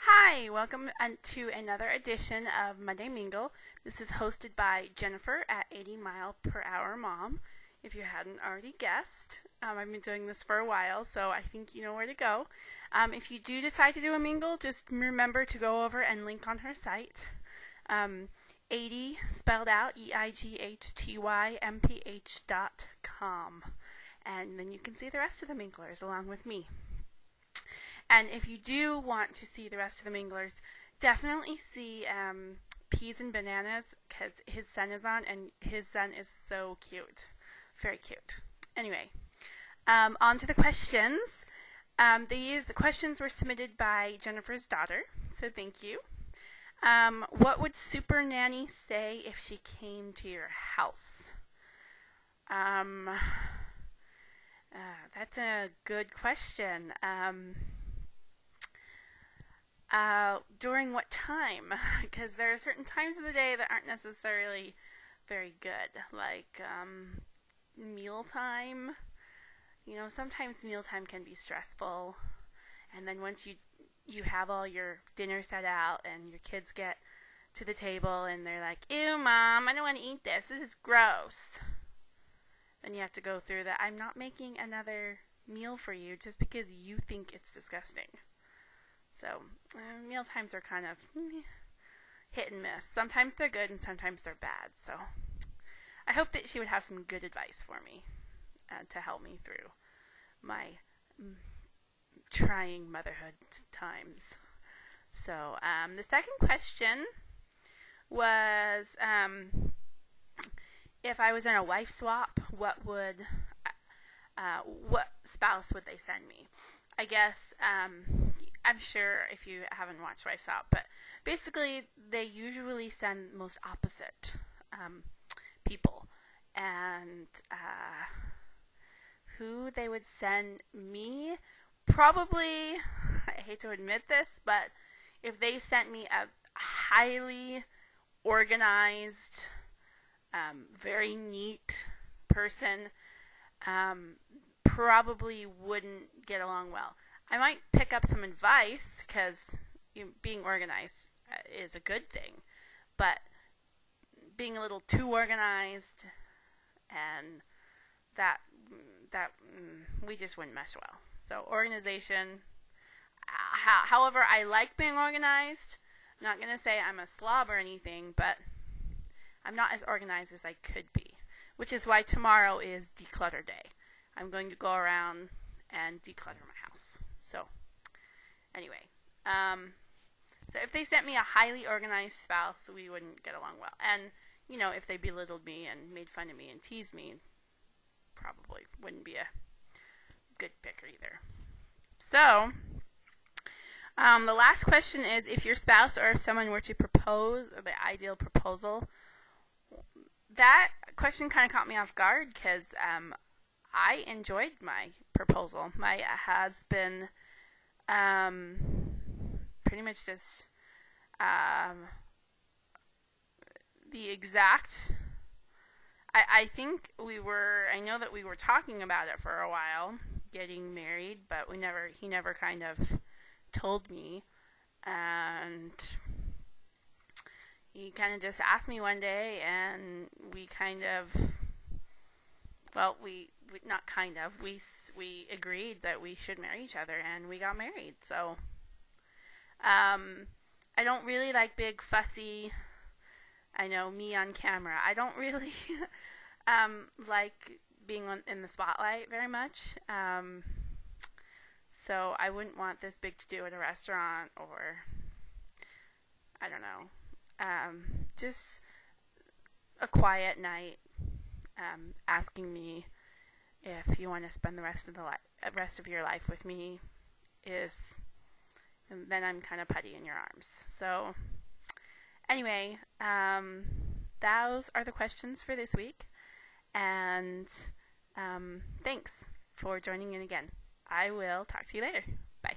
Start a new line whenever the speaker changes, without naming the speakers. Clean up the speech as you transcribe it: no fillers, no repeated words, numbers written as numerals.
Hi, welcome to another edition of Monday Mingle. This is hosted by Jennifer at 80 Mile Per Hour Mom. If you hadn't already guessed, I've been doing this for a while, so I think you know where to go. If you do decide to do a mingle, just remember to go over and link on her site. 80 spelled out EIGHTYMPH.com, and then you can see the rest of the minglers along with me. And if you do want to see the rest of the minglers, definitely see Peas and Bananas, because his son is on, and his son is so cute. Very cute. Anyway, on to the questions. The questions were submitted by Jennifer's daughter, so thank you. What would Super Nanny say if she came to your house? That's a good question. During what time? Because there are certain times of the day that aren't necessarily very good, like mealtime. You know, sometimes mealtime can be stressful, and then once you have all your dinner set out and your kids get to the table and they're like, "Ew, Mom, I don't want to eat this. This is gross." Then you have to go through that. I'm not making another meal for you just because you think it's disgusting. So, meal times are kind of hit and miss. Sometimes they're good and sometimes they're bad. So, I hope that she would have some good advice for me to help me through my trying motherhood times. So, the second question was, if I was in a wife swap, what spouse would they send me? I guess, I'm sure if you haven't watched Wife Swap, but basically they usually send most opposite people. And who they would send me, probably, I hate to admit this, but if they sent me a highly organized, very neat person, probably wouldn't get along well. I might pick up some advice because being organized is a good thing, but being a little too organized and that we just wouldn't mesh well. So organization. However, I like being organized. I'm not going to say I'm a slob or anything, but I'm not as organized as I could be, which is why tomorrow is declutter day. I'm going to go around and declutter my house. So, anyway, so if they sent me a highly organized spouse, we wouldn't get along well. And, you know, if they belittled me and made fun of me and teased me, probably wouldn't be a good pick either. So, the last question is, if your spouse or if someone were to propose, or the ideal proposal, that question kind of caught me off guard because I enjoyed my proposal. My husband pretty much just the exact. I think I know that we were talking about it for a while, getting married, but he never kind of told me, and he kind of just asked me one day, and we agreed that we should marry each other, and we got married. So, I don't really like big, fussy, I know, me on camera. I don't really like being in the spotlight very much. So I wouldn't want this big to do at a restaurant, or, I don't know, just a quiet night, asking me if you want to spend the rest of your life with me, and then I'm kind of putty in your arms. So, anyway, those are the questions for this week, and thanks for joining in again. I will talk to you later. Bye.